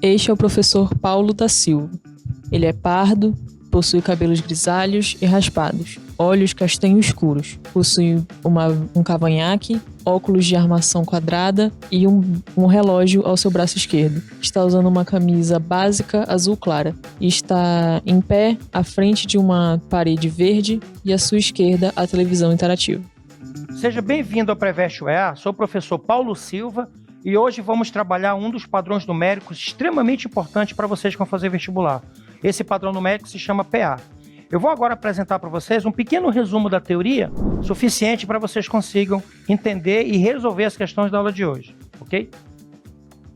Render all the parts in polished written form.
Este é o professor Paulo da Silva. Ele é pardo, possui cabelos grisalhos e raspados, olhos castanho escuros, possui um cavanhaque, óculos de armação quadrada e um relógio ao seu braço esquerdo. Está usando uma camisa básica azul clara e está em pé à frente de uma parede verde e à sua esquerda a televisão interativa. Seja bem-vindo ao Preveste UEA, sou o professor Paulo Silva e hoje vamos trabalhar um dos padrões numéricos extremamente importantes para vocês que vão fazer vestibular. Esse padrão numérico se chama PA. Eu vou agora apresentar para vocês um pequeno resumo da teoria, suficiente para vocês consigam entender e resolver as questões da aula de hoje, ok?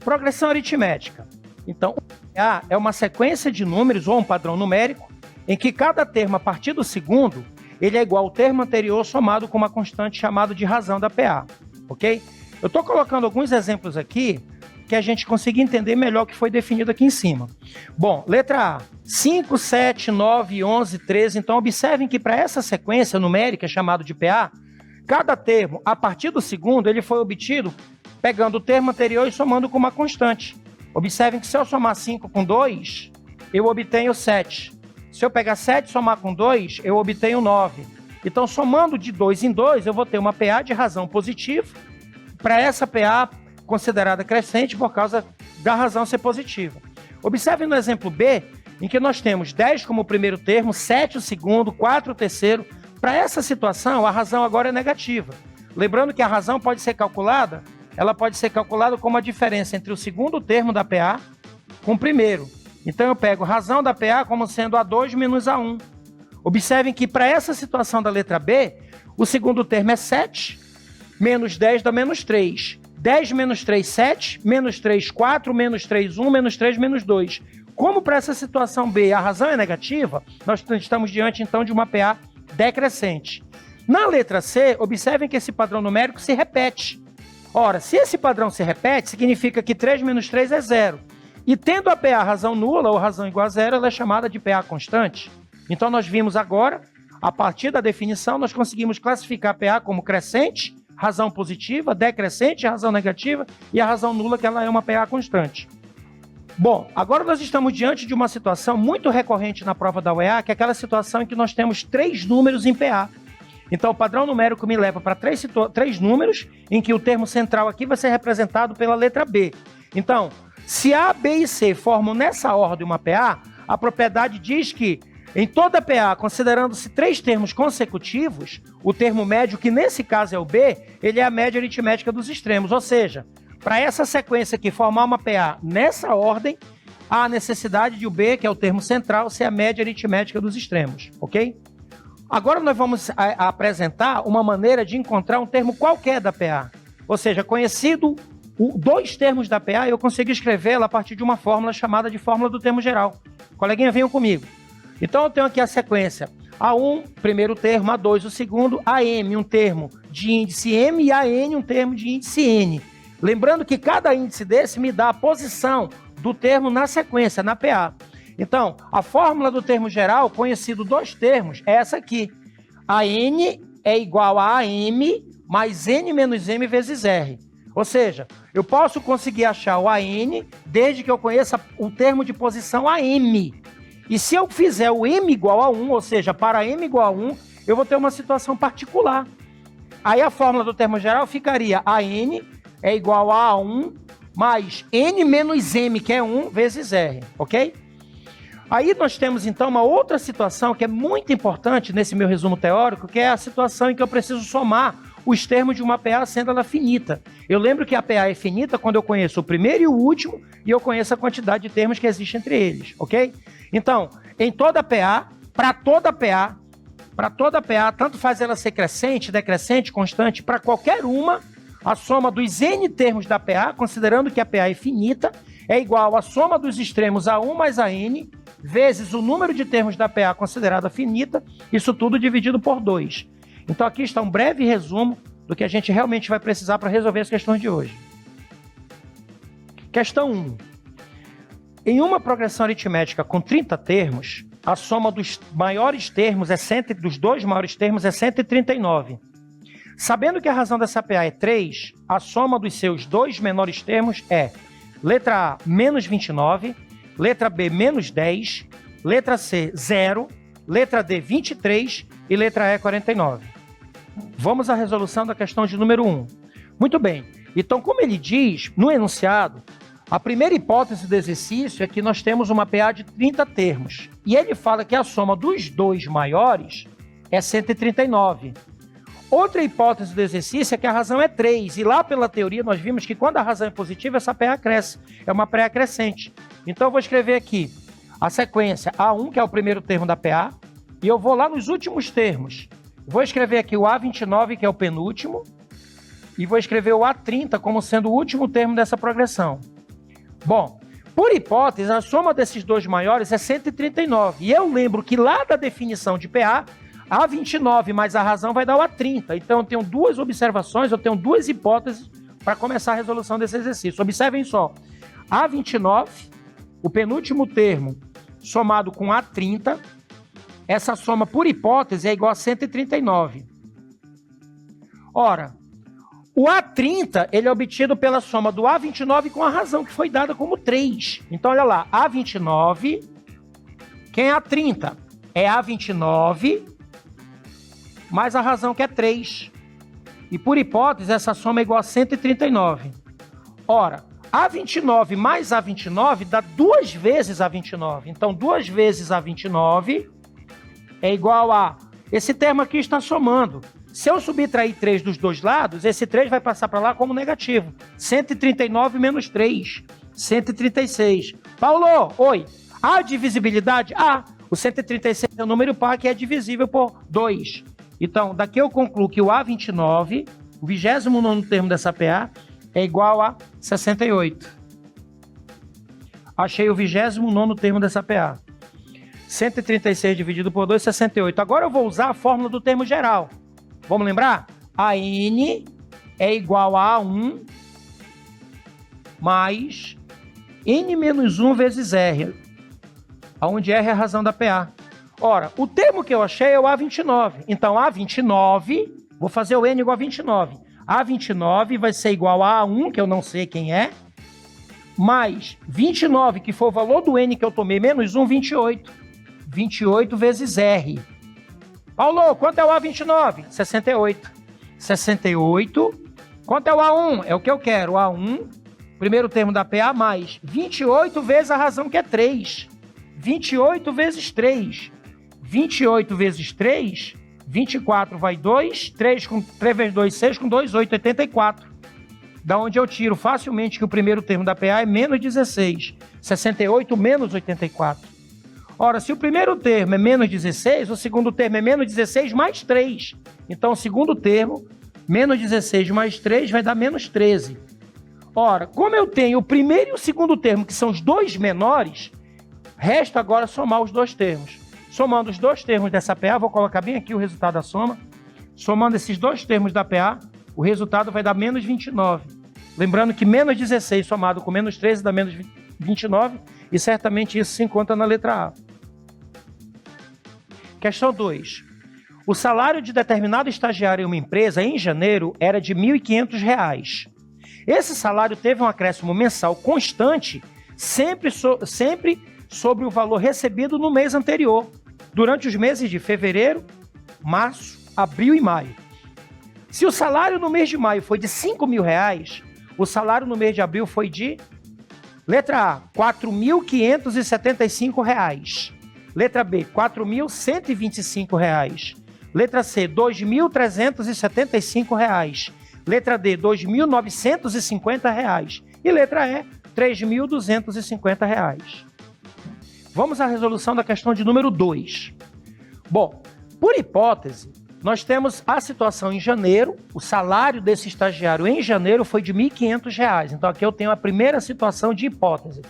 Progressão aritmética. Então, o PA é uma sequência de números ou um padrão numérico em que cada termo a partir do segundo ele é igual ao termo anterior somado com uma constante chamada de razão da PA, ok? Eu estou colocando alguns exemplos aqui que a gente consiga entender melhor o que foi definido aqui em cima. Bom, letra A, 5, 7, 9, 11, 13. Então, observem que para essa sequência numérica chamada de PA, cada termo, a partir do segundo, ele foi obtido pegando o termo anterior e somando com uma constante. Observem que se eu somar 5 com 2, eu obtenho 7. Se eu pegar 7 e somar com 2, eu obtenho 9. Então, somando de 2 em 2, eu vou ter uma PA de razão positiva. Para essa PA considerada crescente por causa da razão ser positiva. Observem no exemplo B, em que nós temos 10 como o primeiro termo, 7 o segundo, 4 o terceiro. Para essa situação, a razão agora é negativa. Lembrando que a razão pode ser calculada, ela pode ser calculada como a diferença entre o segundo termo da PA com o primeiro. Então eu pego razão da PA como sendo A2 menos A1. Observem que para essa situação da letra B, o segundo termo é 7, menos 10 dá menos 3. 10 menos 3, 7, menos 3, 4, menos 3, 1, menos 3, menos 2. Como para essa situação B a razão é negativa, nós estamos diante então de uma PA decrescente. Na letra C, observem que esse padrão numérico se repete. Ora, se esse padrão se repete, significa que 3 menos 3 é 0. E tendo a PA razão nula ou razão igual a 0, ela é chamada de PA constante. Então nós vimos agora, a partir da definição, nós conseguimos classificar a PA como crescente, razão positiva, decrescente, razão negativa e a razão nula, que ela é uma PA constante. Bom, agora nós estamos diante de uma situação muito recorrente na prova da UEA, que é aquela situação em que nós temos 3 números em PA. Então o padrão numérico me leva para 3 números, em que o termo central aqui vai ser representado pela letra B. Então, se A, B e C formam nessa ordem uma PA, a propriedade diz que em toda PA, considerando-se 3 termos consecutivos, o termo médio, que nesse caso é o B, ele é a média aritmética dos extremos. Ou seja, para essa sequência aqui formar uma PA nessa ordem, há a necessidade de o B, que é o termo central, ser a média aritmética dos extremos, ok? Agora nós vamos apresentar uma maneira de encontrar um termo qualquer da PA. Ou seja, conhecido 2 termos da PA, eu consigo escrevê-la a partir de uma fórmula chamada de fórmula do termo geral. Coleguinha, venham comigo. Então eu tenho aqui a sequência A1, primeiro termo, A2, o segundo, AM, um termo de índice M, e AN, um termo de índice N. Lembrando que cada índice desse me dá a posição do termo na sequência, na PA. Então, a fórmula do termo geral, conhecido 2 termos, é essa aqui. AN é igual a AM mais N menos M vezes R. Ou seja, eu posso conseguir achar o AN desde que eu conheça o termo de posição AM. E se eu fizer o M igual a 1, ou seja, para M igual a 1, eu vou ter uma situação particular. Aí a fórmula do termo geral ficaria AN é igual a A1 mais N menos M, que é 1, vezes R, ok? Aí nós temos então uma outra situação que é muito importante nesse meu resumo teórico, que é a situação em que eu preciso somar os termos de uma PA sendo ela finita. Eu lembro que a PA é finita quando eu conheço o primeiro e o último e eu conheço a quantidade de termos que existe entre eles, ok? Então, em toda PA, para toda PA, tanto faz ela ser crescente, decrescente, constante, para qualquer uma, a soma dos N termos da PA, considerando que a PA é finita, é igual à soma dos extremos A1 mais AN, vezes o número de termos da PA considerada finita, isso tudo dividido por 2. Então aqui está um breve resumo do que a gente realmente vai precisar para resolver as questões de hoje. Questão 1. Em uma progressão aritmética com 30 termos, a soma dos maiores termos dos dois maiores termos é 139. Sabendo que a razão dessa PA é 3, a soma dos seus dois menores termos é letra A, menos 29, letra B, menos 10, letra C, 0, letra D, 23 e letra E, 49. Vamos à resolução da questão de número 1. Muito bem. Então, como ele diz no enunciado, a primeira hipótese do exercício é que nós temos uma PA de 30 termos. E ele fala que a soma dos dois maiores é 139. Outra hipótese do exercício é que a razão é 3. E lá pela teoria nós vimos que quando a razão é positiva, essa PA cresce. É uma PA crescente. Então eu vou escrever aqui a sequência A1, que é o primeiro termo da PA, e eu vou lá nos últimos termos. Vou escrever aqui o A29, que é o penúltimo, e vou escrever o A30 como sendo o último termo dessa progressão. Bom, por hipótese, a soma desses dois maiores é 139. E eu lembro que lá da definição de PA, A29 mais a razão vai dar o A30. Então eu tenho duas observações, eu tenho duas hipóteses para começar a resolução desse exercício. Observem só. A29, o penúltimo termo, somado com A30, essa soma por hipótese é igual a 139. Ora, o A30, ele é obtido pela soma do A29 com a razão, que foi dada como 3. Então, olha lá, A29, quem é A30? É A29 mais a razão, que é 3. E, por hipótese, essa soma é igual a 139. Ora, A29 mais A29 dá 2 vezes A29. Então, 2 vezes A29 é igual a... Esse termo aqui está somando. Se eu subtrair 3 dos dois lados, esse 3 vai passar para lá como negativo. 139 menos 3, 136. Paulo, oi. Há divisibilidade? Há. O 136 é um número par que é divisível por 2. Então, daqui eu concluo que o A29, o 29º termo dessa PA, é igual a 68. Achei o 29º termo dessa PA. 136 dividido por 2, 68. Agora eu vou usar a fórmula do termo geral. Vamos lembrar? A N é igual a A1 mais N menos 1 vezes R, onde R é a razão da PA. Ora, o termo que eu achei é o A29. Então, A29, vou fazer o N igual a 29. A29 vai ser igual a A1, que eu não sei quem é, mais 29, que foi o valor do N que eu tomei, menos 1, 28. 28 vezes R. Paulo, quanto é o A29? 68. 68. Quanto é o A1? É o que eu quero. O A1, primeiro termo da PA, mais 28 vezes a razão, que é 3. 28 vezes 3. 28 vezes 3, 24 vai 2. 3 vezes 2, 6, com 2, 8, 84. Da onde eu tiro facilmente que o primeiro termo da PA é menos 16. 68 menos 84. Ora, se o primeiro termo é menos 16, o segundo termo é menos 16 mais 3. Então, o segundo termo, menos 16 mais 3, vai dar menos 13. Ora, como eu tenho o primeiro e o segundo termo, que são os dois menores, resta agora somar os dois termos. Somando os dois termos dessa PA, vou colocar bem aqui o resultado da soma. Somando esses dois termos da PA, o resultado vai dar menos 29. Lembrando que menos 16 somado com menos 13 dá menos 29, e certamente isso se encontra na letra A. Questão 2. O salário de determinado estagiário em uma empresa em janeiro era de R$ 1.500. Esse salário teve um acréscimo mensal constante, sempre sobre o valor recebido no mês anterior, durante os meses de fevereiro, março, abril e maio. Se o salário no mês de maio foi de R$ 5.000, o salário no mês de abril foi de... Letra A, R$ 4.575. Letra B, R$ 4.125. Letra C, R$ 2.375. Letra D, R$ 2.950. E letra E, R$ 3.250. Vamos à resolução da questão de número 2. Bom, por hipótese, nós temos a situação em janeiro, o salário desse estagiário em janeiro foi de R$ 1.500. Então aqui eu tenho a primeira situação de hipótese.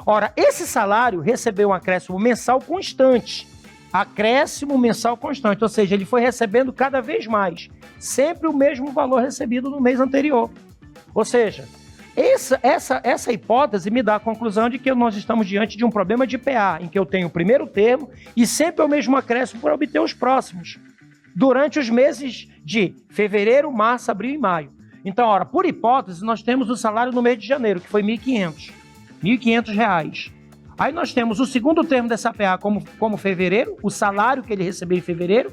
Ora, esse salário recebeu um acréscimo mensal constante. Acréscimo mensal constante, ou seja, ele foi recebendo cada vez mais. Sempre o mesmo valor recebido no mês anterior. Ou seja, essa hipótese me dá a conclusão de que nós estamos diante de um problema de PA, em que eu tenho o primeiro termo e sempre é o mesmo acréscimo para obter os próximos, durante os meses de fevereiro, março, abril e maio. Então, ora, por hipótese, nós temos o salário no mês de janeiro, que foi R$ 1.500. R$ 1.500. Aí nós temos o segundo termo dessa PA como fevereiro, o salário que ele recebeu em fevereiro,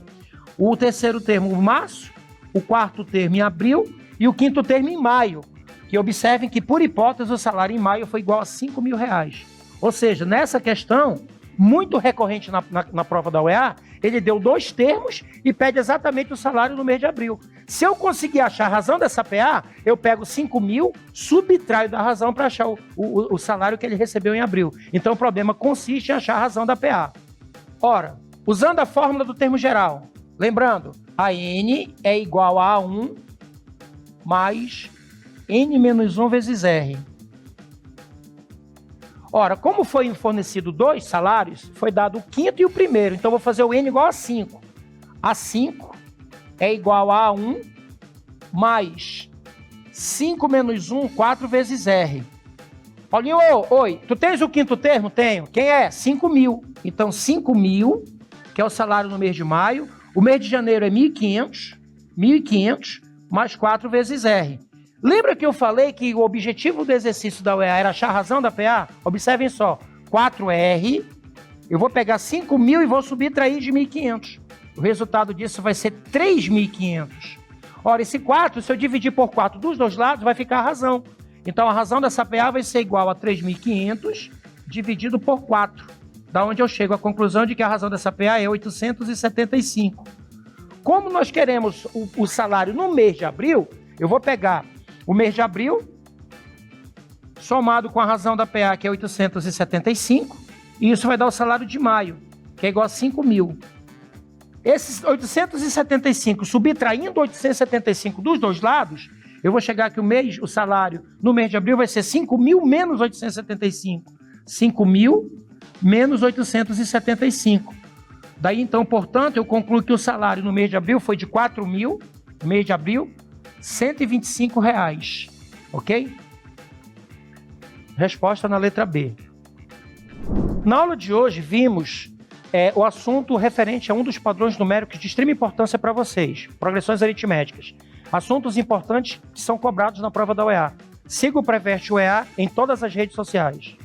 o terceiro termo em março, o quarto termo em abril e o quinto termo em maio. Que observem que, por hipótese, o salário em maio foi igual a R$ 5.000. Ou seja, nessa questão, muito recorrente na prova da UEA, ele deu 2 termos e pede exatamente o salário no mês de abril. Se eu conseguir achar a razão dessa PA, eu pego 5.000, subtraio da razão para achar o salário que ele recebeu em abril. Então, o problema consiste em achar a razão da PA. Ora, usando a fórmula do termo geral, lembrando, a N é igual a 1 mais N menos 1 vezes R. Ora, como foi fornecido 2 salários, foi dado o quinto e o primeiro. Então, vou fazer o N igual a 5. A 5 é igual a 1 mais 5 menos 1, 4 vezes R. Paulinho, oi, tu tens o quinto termo? Tenho. Quem é? 5.000. Então, 5.000, que é o salário no mês de maio. O mês de janeiro é 1.500 mais 4 vezes R. Lembra que eu falei que o objetivo do exercício da UEA era achar a razão da PA? Observem só, 4R, eu vou pegar 5.000 e vou subtrair de 1.500. O resultado disso vai ser 3.500. Ora, esse 4, se eu dividir por 4 dos dois lados, vai ficar a razão. Então, a razão dessa PA vai ser igual a 3.500 dividido por 4. Da onde eu chego à conclusão de que a razão dessa PA é 875. Como nós queremos o salário no mês de abril, eu vou pegar o mês de abril, somado com a razão da PA, que é 875, e isso vai dar o salário de maio, que é igual a 5.000. Esses 875, subtraindo 875 dos dois lados, eu vou chegar que o salário no mês de abril vai ser 5.000 menos 875. 5.000 menos 875. Daí, então, portanto, eu concluo que o salário no mês de abril foi de 4.000, no mês de abril, R$ 125, ok? Resposta na letra B. Na aula de hoje, vimos o assunto referente a um dos padrões numéricos de extrema importância para vocês, progressões aritméticas. Assuntos importantes que são cobrados na prova da UEA. Siga o Preveste UEA em todas as redes sociais.